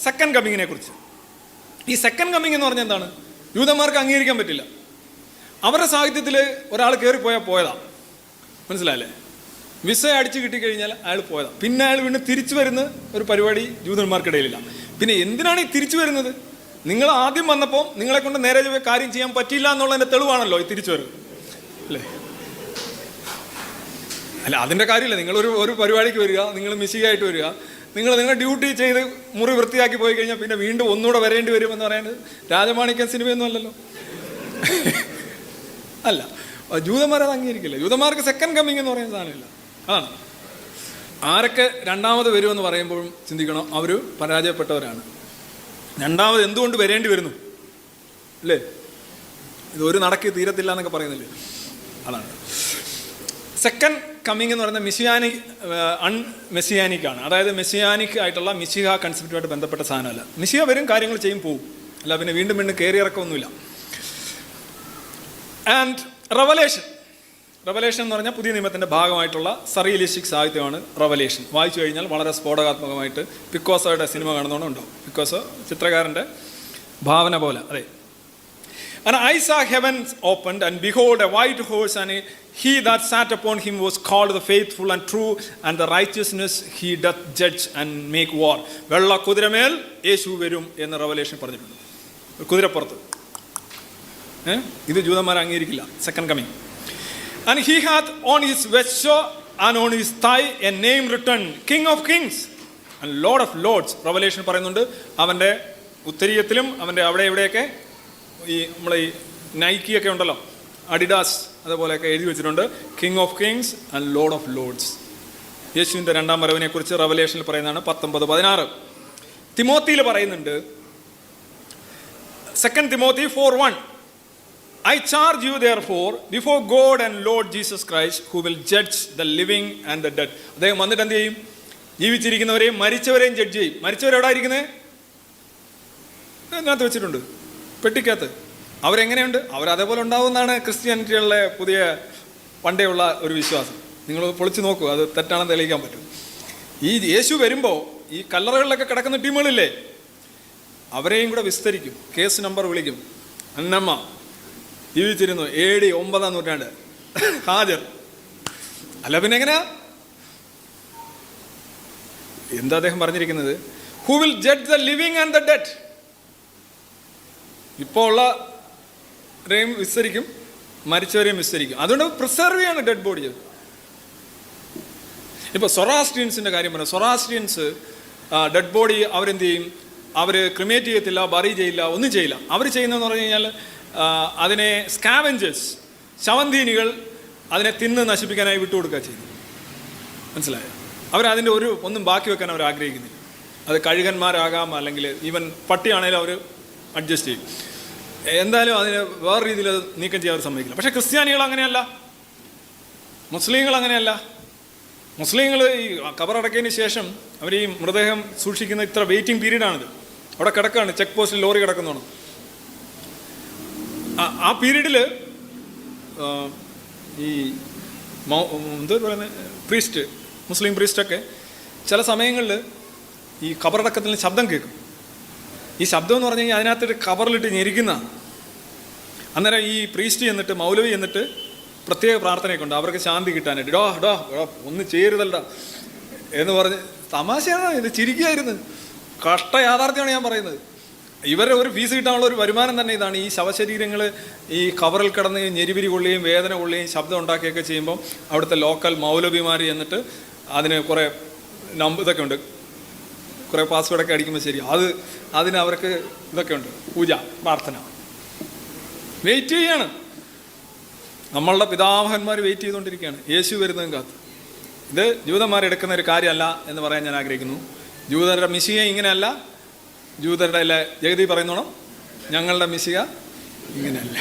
Second കമ്മിങ്ങിനെ കുറിച്ച്. ഈ second coming എന്ന് പറഞ്ഞാൽ എന്താണ്? യൂതന്മാർക്ക് അംഗീകരിക്കാൻ പറ്റില്ല. അവരുടെ സാഹിത്യത്തിൽ ഒരാൾ കയറിപ്പോയാൽ പോയതാണ്, മനസ്സിലായല്ലേ? വിസ അടിച്ച് കിട്ടിക്കഴിഞ്ഞാൽ അയാൾ പോയതാണ്. പിന്നെ അയാൾ വീണ്ടും തിരിച്ചു വരുന്ന ഒരു പരിപാടി ജൂതന്മാർക്കിടയിലില്ല. പിന്നെ എന്തിനാണ് ഈ തിരിച്ചു വരുന്നത്? നിങ്ങൾ ആദ്യം വന്നപ്പോൾ നിങ്ങളെ കൊണ്ട് നേരെ കാര്യം ചെയ്യാൻ പറ്റില്ല എന്നുള്ളതിൻ്റെ തെളിവാണല്ലോ ഈ തിരിച്ചു വരുന്നത്, അല്ലേ? അല്ല, അതിൻ്റെ കാര്യമില്ല. നിങ്ങളൊരു പരിപാടിക്ക് വരിക, നിങ്ങൾ മിസ്സിയായിട്ട് വരിക, നിങ്ങളുടെ ഡ്യൂട്ടി ചെയ്ത് മുറി വൃത്തിയാക്കി പോയി കഴിഞ്ഞാൽ പിന്നെ വീണ്ടും ഒന്നുകൂടെ വരേണ്ടി വരുമെന്ന് പറയുന്നത് രാജമാണിക്യം സിനിമയൊന്നും അല്ലല്ലോ. അല്ല, ജൂതന്മാരത് അംഗീകരിക്കില്ല. ജൂതന്മാർക്ക് സെക്കൻഡ് കമ്മിങ് എന്ന് പറയുന്ന സാധനമില്ല. അതാണ്. ആരൊക്കെ രണ്ടാമത് വരുമെന്ന് പറയുമ്പോഴും ചിന്തിക്കണം, അവർ പരാജയപ്പെട്ടവരാണ്. രണ്ടാമത് എന്തുകൊണ്ട് വരേണ്ടി വരുന്നു, അല്ലേ? ഇതൊരു നടക്ക് തീരത്തില്ല എന്നൊക്കെ പറയുന്നില്ലേ? അതാണ്. സെക്കൻഡ് കമ്മിങ് എന്ന് പറയുന്നത് മെസ്സിയാനിക് ആണ്. അതായത് മെസ്സിയാനിക് ആയിട്ടുള്ള മിശിഹ കൺസെപ്റ്റുമായിട്ട് ബന്ധപ്പെട്ട സാധനമല്ല. മിശിഹ വരും, കാര്യങ്ങൾ ചെയ്യും, പോവും. അല്ല പിന്നെ വീണ്ടും കയറിയിറക്കമൊന്നുമില്ല. ആൻഡ് റവലേഷൻ എന്ന് പറഞ്ഞാൽ പുതിയ നിയമത്തിൻ്റെ ഭാഗമായിട്ടുള്ള സറിയലിസ്റ്റിക് സാഹിത്യമാണ് റവലേഷൻ. വായിച്ചു കഴിഞ്ഞാൽ വളരെ സ്ഫോടകാത്മകമായിട്ട് പിക്കോസോയുടെ സിനിമ കാണുന്നതുകൊണ്ട് ഉണ്ടാവും. പിക്കോസോ ചിത്രകാരൻ്റെ ഭാവന പോലെ. അതെ. And I saw heavens opened, and behold, a white horse, and he that sat upon him was called the faithful and true, and the righteousness he doth judge and make war. വെള്ള കുതിരമേൽ യേശു വരും എന്ന് Revelation പറഞ്ഞിട്ടുണ്ട്. കുതിരപ്പുറത്ത്. ഇത് ജൂതന്മാർ അംഗീകരിക്കില്ല, second coming. And he hath on his vesture and on his thigh a name written, King of Kings and Lord of Lords. Revelation പറയുന്നുണ്ട് അവൻ്റെ ഉത്തരീയത്തിലും അവൻ്റെ അവിടെ എവിടെയൊക്കെ ഈ നമ്മളെ ഈ നൈക്കിയൊക്കെ ഉണ്ടല്ലോ, അഡിഡാസ്, അതുപോലെയൊക്കെ എഴുതി വെച്ചിട്ടുണ്ട്, king of Kings and Lord of Lord's. യേശുവിൻ്റെ രണ്ടാം വരവിനെ കുറിച്ച് റവലേഷനിൽ പറയുന്നതാണ് 19:16. തിമോത്തിയിൽ പറയുന്നുണ്ട്, 2 Timothy 4:1, I charge you therefore before God and Lord Jesus Christ, who will judge the living and the dead. അദ്ദേഹം വന്നിട്ട് എന്ത് ചെയ്യും? ജീവിച്ചിരിക്കുന്നവരെയും മരിച്ചവരെയും ജഡ്ജ് ചെയ്യും. മരിച്ചവരെവിടെ ഇരിക്കുന്നത്? അതിനകത്ത് വെച്ചിട്ടുണ്ട്, പെട്ടിക്കകത്ത്. അവരെങ്ങനെയുണ്ട്? അവരതേപോലെ ഉണ്ടാവുമെന്നാണ് ക്രിസ്ത്യാനിറ്റികളിലെ പുതിയ പണ്ടേയുള്ള ഒരു വിശ്വാസം. നിങ്ങൾ പൊളിച്ച് നോക്കൂ, അത് തെറ്റാണെന്ന് തെളിയിക്കാൻ പറ്റും. ഈ യേശു വരുമ്പോൾ ഈ കല്ലറകളിലൊക്കെ കിടക്കുന്ന ടീമുകളില്ലേ, അവരെയും കൂടെ വിസ്തരിക്കും, കേസ് നമ്പർ വിളിക്കും. അന്നമ്മ ജീവിച്ചിരുന്നു AD 9-ാം നൂറ്റാണ്ട്, ഹാജർ. അല്ല പിന്നെ എങ്ങനെയാ? എന്താ അദ്ദേഹം പറഞ്ഞിരിക്കുന്നത്? Who will judge the living and the dead. ഇപ്പോൾ ഉള്ളവരെയും വിസ്തരിക്കും, മരിച്ചവരെയും വിസ്തരിക്കും. അതുകൊണ്ട് പ്രിസർവ് ചെയ്യാണ് ഡെഡ് ബോഡി. ഇപ്പോൾ സൊറാസ്ട്രിയൻസിൻ്റെ കാര്യം പറയാം. സൊറാസ്ട്രിയൻസ് ഡെഡ് ബോഡി അവരെന്ത് ചെയ്യും? അവർ ക്രിമേറ്റ് ചെയ്യത്തില്ല, ബറി ചെയ്യില്ല, ഒന്നും ചെയ്യില്ല. അവർ ചെയ്യുന്നതെന്ന് പറഞ്ഞു കഴിഞ്ഞാൽ അതിനെ സ്കാവഞ്ചേഴ്സ്, ശവന്തീനികൾ അതിനെ തിന്ന് നശിപ്പിക്കാനായി വിട്ടുകൊടുക്കുക ചെയ്തു. മനസ്സിലായോ? അവരതിൻ്റെ ഒന്നും ബാക്കി വെക്കാൻ അവർ ആഗ്രഹിക്കുന്നില്ല. അത് കഴുകന്മാരാകാം, അല്ലെങ്കിൽ ഈവൻ പട്ടിയാണേലും അവർ അഡ്ജസ്റ്റ് ചെയ്യും. എന്തായാലും അതിന് വേറെ രീതിയിൽ അത് നീക്കം ചെയ്യാൻ അവർ സമ്മതിക്കില്ല. പക്ഷേ ക്രിസ്ത്യാനികൾ അങ്ങനെയല്ല, മുസ്ലിങ്ങൾ അങ്ങനെയല്ല. മുസ്ലിങ്ങൾ ഈ കബറടക്കിയതിന് ശേഷം അവർ ഈ മൃതദേഹം സൂക്ഷിക്കുന്ന ഇത്ര വെയിറ്റിംഗ് പീരീഡാണിത്. അവിടെ കിടക്കുകയാണ്, ചെക്ക് പോസ്റ്റിൽ ലോറി കിടക്കുന്നതാണ്. ആ പീരീഡിൽ ഈ എന്താ പറയുന്നത്, പ്രീസ്റ്റ്, മുസ്ലിം പ്രീസ്റ്റൊക്കെ ചില സമയങ്ങളിൽ ഈ കബറടക്കത്തിന് ശബ്ദം കേൾക്കും. ഈ ശബ്ദം എന്ന് പറഞ്ഞു കഴിഞ്ഞാൽ അതിനകത്തൊരു കവറിലിട്ട് ഞെരിക്കുന്ന. അന്നേരം ഈ പ്രീസ്റ്റ് എന്നിട്ട്, മൗലവി എന്നിട്ട് പ്രത്യേക പ്രാർത്ഥനയൊക്കെ ഉണ്ട് അവർക്ക് ശാന്തി കിട്ടാനായിട്ട്. ഡോ ഒന്ന് ചേരുതല്ല എന്ന് പറഞ്ഞ്, തമാശയാണ് ഇത്, ചിരിക്കുകയായിരുന്നു. കഷ്ട യാഥാർത്ഥ്യമാണ് ഞാൻ പറയുന്നത്. ഇവരെ ഒരു ഫീസ് കിട്ടാനുള്ള ഒരു വരുമാനം തന്നെ ഇതാണ്. ഈ ശവശരീരങ്ങൾ ഈ കവറിൽ കിടന്ന് ഞെരിപിരി കൊള്ളുകയും വേദന കൊള്ളുകയും ശബ്ദം ഉണ്ടാക്കുകയൊക്കെ ചെയ്യുമ്പോൾ അവിടുത്തെ ലോക്കൽ മൗലവിമാർ എന്നിട്ട് അതിന് കുറേ ഇതൊക്കെ ഉണ്ട്, കുറേ പാസ്വേഡൊക്കെ അടിക്കുമ്പോൾ ശരി, അതിന് അവർക്ക് ഇതൊക്കെ ഉണ്ട്, പൂജ, പ്രാർത്ഥന. വെയിറ്റ് ചെയ്യാണ്. നമ്മളുടെ പിതാമഹന്മാർ വെയിറ്റ് ചെയ്തുകൊണ്ടിരിക്കുകയാണ് യേശു വരുന്നതും കാത്ത്. ഇത് ജൂതന്മാരെടുക്കുന്ന ഒരു കാര്യമല്ല എന്ന് പറയാൻ ഞാൻ ആഗ്രഹിക്കുന്നു. ജൂതരുടെ മിശിഹ ഇങ്ങനെയല്ല. ജൂതരുടെ ജഗതി പറയുന്നോണം, ഞങ്ങളുടെ മിശിഹ ഇങ്ങനെയല്ല.